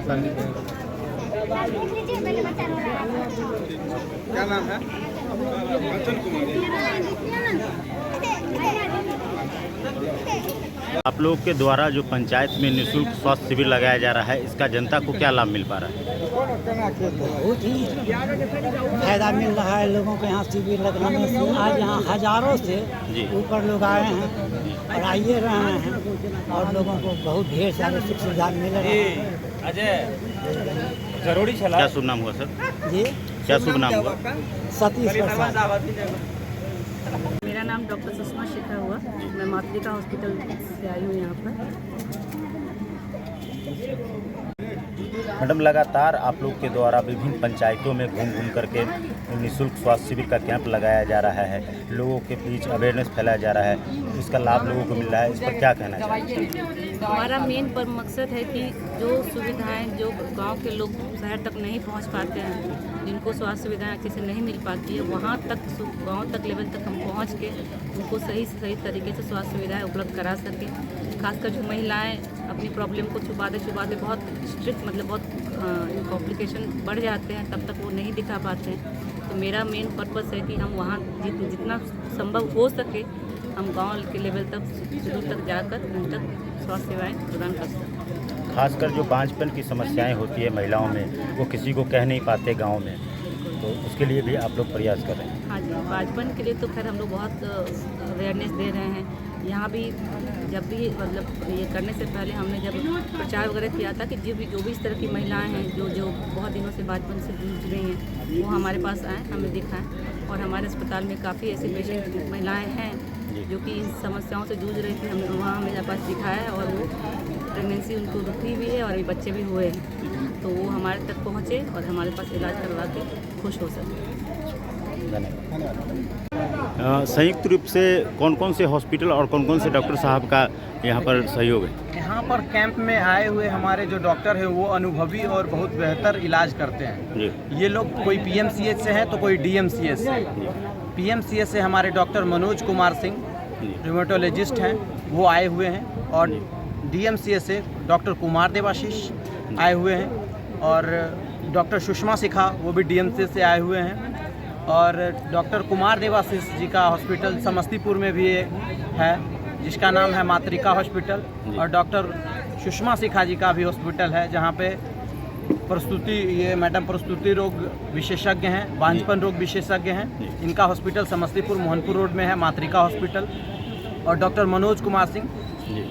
क्या नाम है? आप लोग के द्वारा जो पंचायत में निःशुल्क स्वास्थ्य शिविर लगाया जा रहा है, इसका जनता को क्या लाभ मिल पा रहा है? बहुत ही फायदा मिल रहा है लोगों को यहाँ शिविर लगाने से। आज यहाँ हजारों से ऊपर लोग आए हैं और आइए रहे हैं और लोगों को बहुत ढेर सारे सुख सुविधा मिल रहे हैं। जरूरी चला। क्या शुभ नाम हुआ सर? जी, क्या शुभ नाम हुआ? सतीश प्रसाद। मेरा नाम डॉक्टर सुषमा शिखा हुआ। मैं मातृका हॉस्पिटल से आई हूँ यहाँ पर। मैडम, लगातार आप लोग के द्वारा विभिन्न पंचायतों में घूम घूम करके निःशुल्क स्वास्थ्य शिविर का कैंप लगाया जा रहा है, लोगों के बीच अवेयरनेस फैलाया जा रहा है, इसका लाभ लोगों को मिल रहा है, इस पर क्या कहना चाहिए? हमारा मेन पर मकसद है कि जो सुविधाएं जो गांव के लोग शहर तक नहीं पहुंच पाते हैं, जिनको स्वास्थ्य सुविधाएं अच्छे से नहीं मिल पाती है, वहां तक गांव तक लेवल तक हम पहुंच के उनको सही से सही तरीके से स्वास्थ्य सुविधाएं उपलब्ध करा सकें। खासकर जो महिलाएं अपनी प्रॉब्लम को छुपाते बहुत स्ट्रिक्ट मतलब बहुत कॉम्प्लिकेशन बढ़ जाते हैं, तब तक वो नहीं दिखा पाते हैं। तो मेरा मेन पर्पस है कि हम वहाँ जितना संभव हो सके हम गांव के लेवल तक दूर तक जाकर उन तक स्वास्थ्य सेवाएं प्रदान कर सकें। खासकर जो बांझपन की समस्याएं होती है महिलाओं में, वो किसी को कह नहीं पाते गांव में, तो उसके लिए भी आप लोग प्रयास कर रहे हैं? हाँ जी, बांझपन के लिए तो खैर हम लोग बहुत अवेयरनेस दे रहे हैं। यहाँ भी जब भी मतलब ये करने से पहले हमने जब प्रचार वगैरह किया था कि जो भी इस तरह की महिलाएं हैं जो बहुत दिनों से बांझपन से जूझ रही हैं, वो हमारे पास आएँ, हमें दिखाएं। और हमारे अस्पताल में काफ़ी ऐसे पेशेंट महिलाएं हैं जो कि इन समस्याओं से जूझ रही थी, हमने वहाँ मेरे पास दिखाया है और वो प्रेगनेंसी उनको रुकी भी है और अभी बच्चे भी हुए हैं, तो वो हमारे तक पहुँचे और हमारे पास इलाज करवा के खुश हो सके। संयुक्त रूप से कौन कौन से हॉस्पिटल और कौन कौन से डॉक्टर साहब का यहाँ पर सहयोग है? यहाँ पर कैंप में आए हुए हमारे जो डॉक्टर हैं वो अनुभवी और बहुत बेहतर इलाज करते हैं जी। ये लोग कोई पीएमसीएच से हैं तो कोई डीएमसीएच से। पीएमसीएच से हमारे डॉक्टर मनोज कुमार सिंह रिमेटोलॉजिस्ट हैं, वो आए हुए हैं, और डीएमसीएच से डॉक्टर कुमार देवाशीष आए हुए हैं, और डॉक्टर सुषमा शिखा वो भी डीएमसीएच से आए हुए हैं, और डॉक्टर कुमार देवाशीष जी का हॉस्पिटल समस्तीपुर में भी है जिसका नाम है मातृका हॉस्पिटल, और डॉक्टर सुषमा शिखा जी का भी हॉस्पिटल है जहाँ पे ये मैडम प्रसूति रोग विशेषज्ञ हैं, बांझपन रोग विशेषज्ञ हैं। इनका हॉस्पिटल समस्तीपुर मोहनपुर रोड में है, मातृका हॉस्पिटल। और डॉक्टर मनोज कुमार सिंह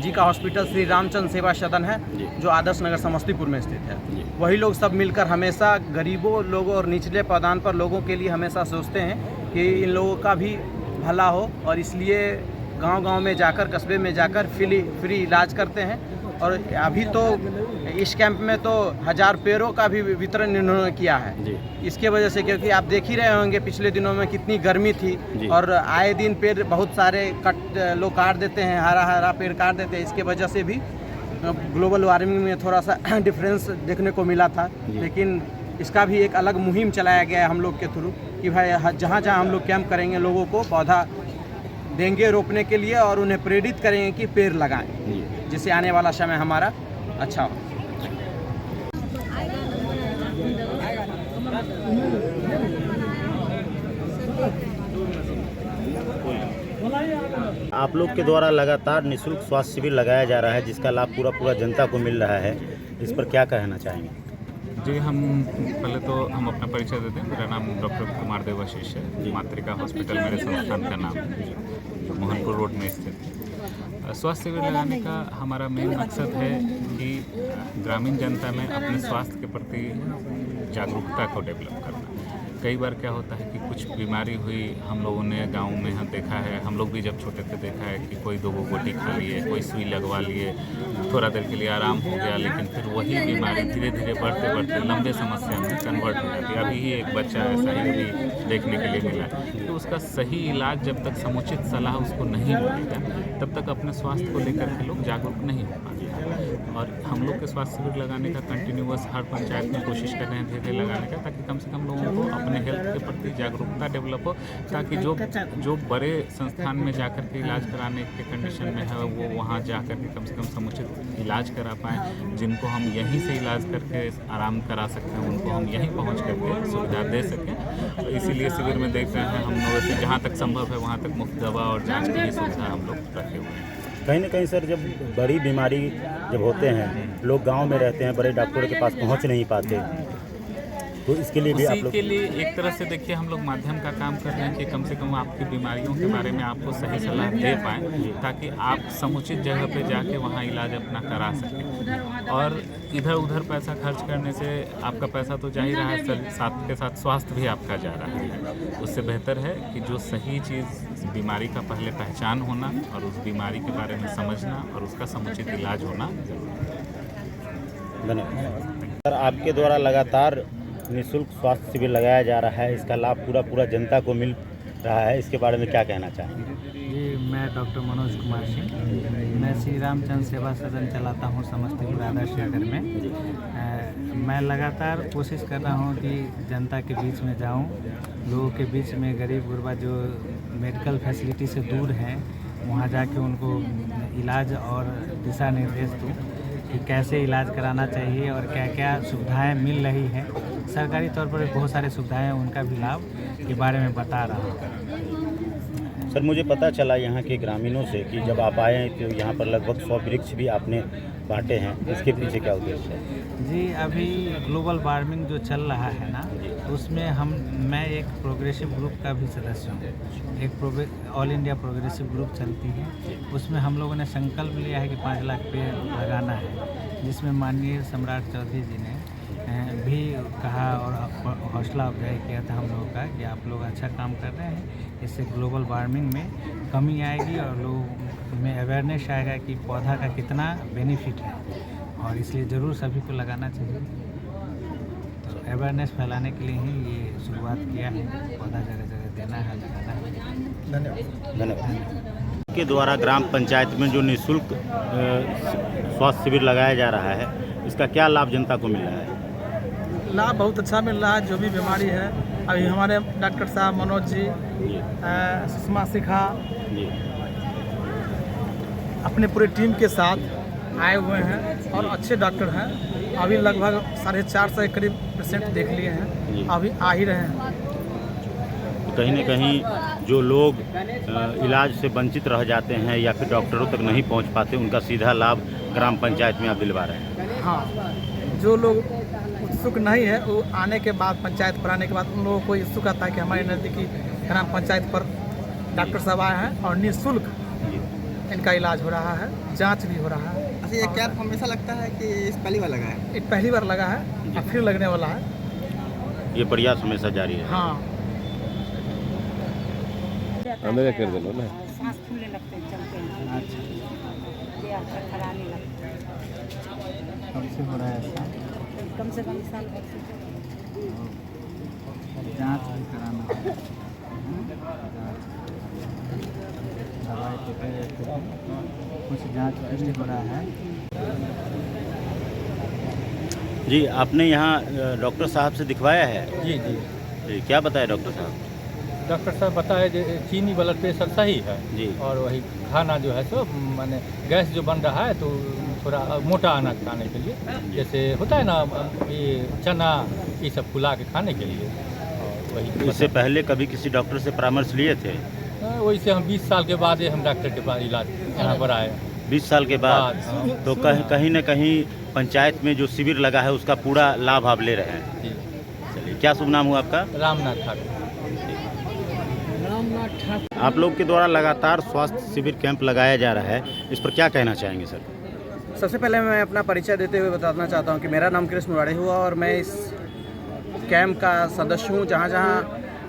जी का हॉस्पिटल श्री रामचंद्र सेवा सदन है जो आदर्श नगर समस्तीपुर में स्थित है। वही लोग सब मिलकर हमेशा गरीबों लोगों और निचले पायदान पर लोगों के लिए हमेशा सोचते हैं कि इन लोगों का भी भला हो, और इसलिए गांव-गांव में जाकर, कस्बे में जाकर फ्री इलाज करते हैं। और अभी तो इस कैंप में तो 1000 पेड़ों का भी वितरण इन्होंने किया है इसके वजह से, क्योंकि आप देख ही रहे होंगे पिछले दिनों में कितनी गर्मी थी और आए दिन पेड़ बहुत सारे लोग काट देते हैं, हरा पेड़ काट देते हैं। इसके वजह से भी ग्लोबल वार्मिंग में थोड़ा सा डिफरेंस देखने को मिला था, लेकिन इसका भी एक अलग मुहिम चलाया गया है हम लोग के थ्रू कि भाई जहाँ जहाँ हम लोग कैंप करेंगे लोगों को पौधा देंगे रोपने के लिए और उन्हें प्रेरित करेंगे कि पेड़ लगाएं, जिससे आने वाला समय हमारा अच्छा हो। आप लोग के द्वारा लगातार निःशुल्क स्वास्थ्य शिविर लगाया जा रहा है जिसका लाभ पूरा जनता को मिल रहा है, इस पर क्या कहना चाहेंगे? जी, हम पहले तो हम अपना परिचय देते हैं। मेरा नाम डॉक्टर कुमार देवाशीष है, मातृका हॉस्पिटल मेरे संस्थान का नाम है, जो मोहनपुर रोड में स्थित है। स्वास्थ्य शिविर लगाने का हमारा मेन मकसद है कि ग्रामीण जनता में अपने स्वास्थ्य के प्रति जागरूकता को डेवलप करना। कई बार क्या होता है कि कुछ बीमारी हुई, हम लोगों ने गांव में देखा है, हम लोग भी जब छोटे थे देखा है कि कोई 2 गोटी खा लिए, कोई सुई लगवा लिए, थोड़ा देर के लिए आराम हो गया, लेकिन फिर वही बीमारी धीरे धीरे बढ़ते बढ़ते लंबे समस्या में कन्वर्ट हो जाती है। अभी ही एक बच्चा ऐसा ही अभी देखने के लिए मिला। तो उसका सही इलाज जब तक समुचित सलाह उसको नहीं मिलेगा तब तक अपने स्वास्थ्य को लेकर के लोग जागरूक नहीं हो पाते। और हम लोग के स्वास्थ्य शिविर लगाने का कंटिन्यूअस हर पंचायत में कोशिश कर रहे हैं धीरे धीरे लगाने का, ताकि कम से कम लोगों को अपने हेल्थ के प्रति जागरूकता डेवलप हो, ताकि जो बड़े संस्थान में जाकर के इलाज कराने के कंडीशन में है वो वहाँ जाकर के कम से कम समुचित इलाज करा पाएँ। जिनको हम यहीं से इलाज करके आराम करा सकते हैं उनको हम यहीं पहुँच करके सुविधा दे सकें। तो इसीलिए शिविर में देख रहे हैं हम लोगों से जहाँ तक संभव है वहाँ तक मुफ्त दवा और जाँच की भी सुविधा हम लोग रखे हुए हैं। कहीं ना कहीं सर, जब बड़ी बीमारी जब होते हैं, लोग गांव में रहते हैं, बड़े डॉक्टरों के पास पहुंच नहीं पाते, तो इसके लिए भी आप उसी लोग के लिए एक तरह से देखिए हम लोग माध्यम का काम कर रहे हैं कि कम से कम आपकी बीमारियों के बारे में आपको सही सलाह दे पाएँ, ताकि आप समुचित जगह पे जाके वहाँ इलाज अपना करा सकें। और इधर उधर पैसा खर्च करने से आपका पैसा तो जा ही रहा है, साथ के साथ स्वास्थ्य भी आपका जा रहा है। उससे बेहतर है कि जो सही चीज़ बीमारी का पहले पहचान होना और उस बीमारी के बारे में समझना और उसका समुचित इलाज होना जरूरी है। धन्यवाद सर। आपके द्वारा लगातार निःशुल्क स्वास्थ्य शिविर लगाया जा रहा है, इसका लाभ पूरा जनता को मिल रहा है, इसके बारे में क्या कहना चाहेंगे? जी, मैं डॉक्टर मनोज कुमार सिंह, मैं श्री रामचंद्र सेवा सदन चलाता हूँ समस्तीपुर आदर्श नगर में। मैं लगातार कोशिश कर रहा हूँ कि जनता के बीच में जाऊँ, लोगों के बीच में, गरीब गुरबा जो मेडिकल फैसिलिटी से दूर हैं वहाँ जाके उनको इलाज और दिशा निर्देश दूँ कि कैसे इलाज कराना चाहिए और क्या क्या सुविधाएं मिल रही हैं। सरकारी तौर पर बहुत सारी सुविधाएं हैं, उनका भी लाभ के बारे में बता रहा हूँ। सर, मुझे पता चला यहाँ के ग्रामीणों से कि जब आप आए हैं तो यहाँ पर लगभग 100 वृक्ष भी आपने बांटे हैं, इसके पीछे क्या उद्देश्य है? जी, अभी ग्लोबल वार्मिंग जो चल रहा है ना, उसमें मैं एक प्रोग्रेसिव ग्रुप का भी सदस्य हूँ। एक ऑल इंडिया प्रोग्रेसिव ग्रुप चलती है, उसमें हम लोगों ने संकल्प लिया है कि 5 लाख पेड़ लगाना है, जिसमें माननीय सम्राट चौधरी जी ने भी कहा और हौसला अफजाई किया था हम लोगों का कि आप लोग अच्छा काम कर रहे हैं, इससे ग्लोबल वार्मिंग में कमी आएगी और लोगों में अवेयरनेस आएगा कि पौधा का कितना बेनिफिट है, और इसलिए ज़रूर सभी को लगाना चाहिए। तो अवेयरनेस फैलाने के लिए ही ये शुरुआत किया है, पौधा जगह जगह देना है, लगाना है। धन्यवाद। के द्वारा ग्राम पंचायत में जो निःशुल्क स्वास्थ्य शिविर लगाया जा रहा है, इसका क्या लाभ जनता को मिल रहा है? लाभ बहुत अच्छा मिल रहा है। जो भी बीमारी है, अभी हमारे डॉक्टर साहब मनोज जी, सुषमा शिखा अपने पूरे टीम के साथ आए हुए हैं और अच्छे डॉक्टर हैं। अभी लगभग 450 के करीब पेशेंट देख लिए हैं, अभी आ ही रहे हैं। कहीं न कहीं जो लोग इलाज से वंचित रह जाते हैं या फिर डॉक्टरों तक नहीं पहुंच पाते, उनका सीधा लाभ ग्राम पंचायत में आप दिलवा रहे हैं। हाँ, जो लोग उत्सुक नहीं है वो आने के बाद, पंचायत पर आने के बाद उन लोगों को उत्सुक आता है कि हमारे नज़दीकी ग्राम पंचायत पर डॉक्टर साहब आए हैं और निःशुल्क इनका इलाज हो रहा है, जांच भी हो रहा है। अच्छा, ये कैंप हमेशा लगता है कि इस पहली बार लगा है? ये पहली बार लगा है और फिर लगने वाला है। ये प्रयास हमेशा जारी है। हाँ, अंदर कर दो ना। सांस फूलने लगते हैं, चलते हैं, ये खराने लगते हैं। कब से हो रहा है ऐसा? कम से कम साल भर से। जांच भी कराना है, दवाई तो कुछ जांच भी हो रहा है। जी, आपने यहाँ डॉक्टर साहब से दिखवाया है? जी, क्या बताया डॉक्टर साहब? डॉक्टर साहब बताए जो चीनी ब्लड प्रेशर सही है जी, और वही खाना जो है सो माने गैस जो बन रहा है तो थोड़ा मोटा अनाज खाने के लिए, जैसे होता है ना ये चना, ये सब फुला के खाने के लिए। और वही इससे पहले कभी किसी डॉक्टर से परामर्श लिए थे? वही से हम 20 साल के बाद हम डॉक्टर के पास इलाज यहाँ पर आए। 20 साल के बाद? हाँ। तो कहीं न कहीं पंचायत में जो शिविर लगा है उसका पूरा लाभ आप ले रहे हैं। जी, चलिए, क्या शुभ नाम हुआ आपका? रामनाथ ठाकुर। आप लोग के द्वारा लगातार स्वास्थ्य शिविर कैंप लगाया जा रहा है, इस पर क्या कहना चाहेंगे सर? सबसे पहले मैं अपना परिचय देते हुए बताना चाहता हूं कि मेरा नाम कृष्ण वाड़े हुआ और मैं इस कैंप का सदस्य हूं। जहां जहां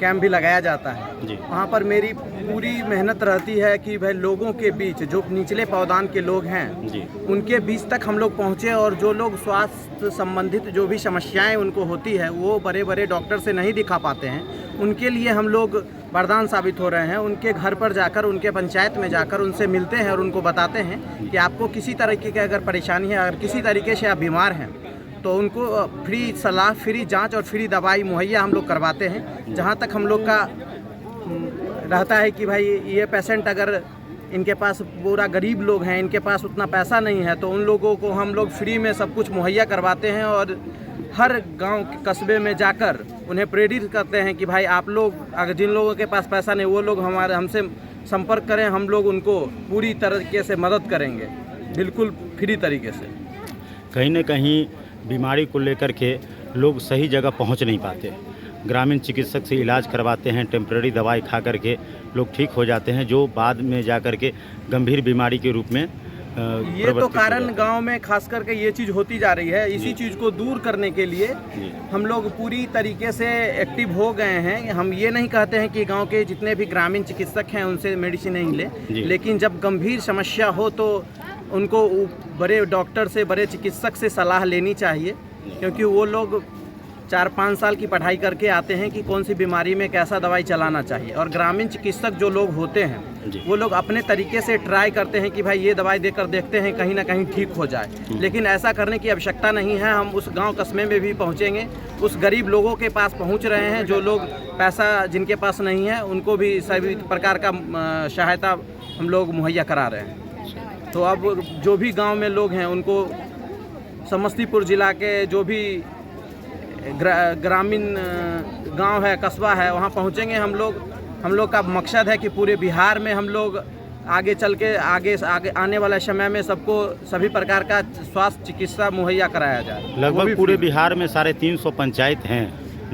कैंप भी लगाया जाता है जी, वहां पर मेरी पूरी मेहनत रहती है कि भाई लोगों के बीच, जो निचले पावदान के लोग हैं जी, उनके बीच तक हम लोग पहुँचे, और जो लोग स्वास्थ्य संबंधित जो भी समस्याएं उनको होती है वो बड़े बड़े डॉक्टर से नहीं दिखा पाते हैं, उनके लिए हम लोग वरदान साबित हो रहे हैं। उनके घर पर जाकर, उनके पंचायत में जाकर उनसे मिलते हैं और उनको बताते हैं कि आपको किसी तरीके की अगर परेशानी है, अगर किसी तरीके से आप बीमार हैं तो उनको फ्री सलाह, फ्री जांच और फ्री दवाई मुहैया हम लोग करवाते हैं। जहां तक हम लोग का रहता है कि भाई ये पेशेंट अगर इनके पास पूरा गरीब लोग हैं, इनके पास उतना पैसा नहीं है, तो उन लोगों को हम लोग फ्री में सब कुछ मुहैया करवाते हैं और हर गांव कस्बे में जाकर उन्हें प्रेरित करते हैं कि भाई आप लोग अगर जिन लोगों के पास पैसा नहीं वो लोग हमसे संपर्क करें, हम लोग उनको पूरी तरीके से मदद करेंगे, बिल्कुल फ्री तरीके से। कहीं न कहीं बीमारी को लेकर के लोग सही जगह पहुंच नहीं पाते। ग्रामीण चिकित्सक से इलाज करवाते हैं, टेम्पररी दवाई खा करके लोग ठीक हो जाते हैं, जो बाद में जा कर के गंभीर बीमारी के रूप में ये तो कारण गांव में खास करके ये चीज़ होती जा रही है। इसी चीज़ को दूर करने के लिए हम लोग पूरी तरीके से एक्टिव हो गए हैं। हम ये नहीं कहते हैं कि गांव के जितने भी ग्रामीण चिकित्सक हैं उनसे मेडिसिन नहीं ले, लेकिन जब गंभीर समस्या हो तो उनको बड़े डॉक्टर से, बड़े चिकित्सक से सलाह लेनी चाहिए, क्योंकि वो लोग 4-5 साल की पढ़ाई करके आते हैं कि कौन सी बीमारी में कैसा दवाई चलाना चाहिए। और ग्रामीण चिकित्सक जो लोग होते हैं वो लोग अपने तरीके से ट्राई करते हैं कि भाई ये दवाई देकर देखते हैं कहीं ना कहीं ठीक हो जाए, लेकिन ऐसा करने की आवश्यकता नहीं है। हम उस गांव कस्बे में भी पहुंचेंगे, उस गरीब लोगों के पास पहुंच रहे हैं, जो लोग पैसा जिनके पास नहीं है उनको भी सभी प्रकार का सहायता हम लोग मुहैया करा रहे हैं। तो अब जो भी गाँव में लोग हैं उनको समस्तीपुर जिला के जो भी ग्रामीण गांव है, कस्बा है, वहां पहुंचेंगे हम लोग का मकसद है कि पूरे बिहार में हम लोग आगे चल के आगे आने वाले समय में सबको सभी प्रकार का स्वास्थ्य चिकित्सा मुहैया कराया जाए। लगभग पूरे बिहार में 350 पंचायत हैं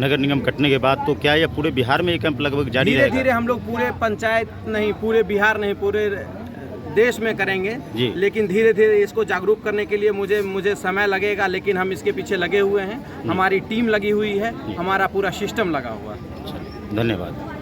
नगर निगम कटने के बाद, तो क्या यह पूरे बिहार में ये कैंप लगभग जारी रहेगा? धीरे हम लोग पूरे पंचायत नहीं, पूरे बिहार नहीं, पूरे देश में करेंगे, लेकिन धीरे धीरे इसको जागरूक करने के लिए मुझे समय लगेगा, लेकिन हम इसके पीछे लगे हुए हैं। हमारी टीम लगी हुई है, हमारा पूरा सिस्टम लगा हुआ है। धन्यवाद।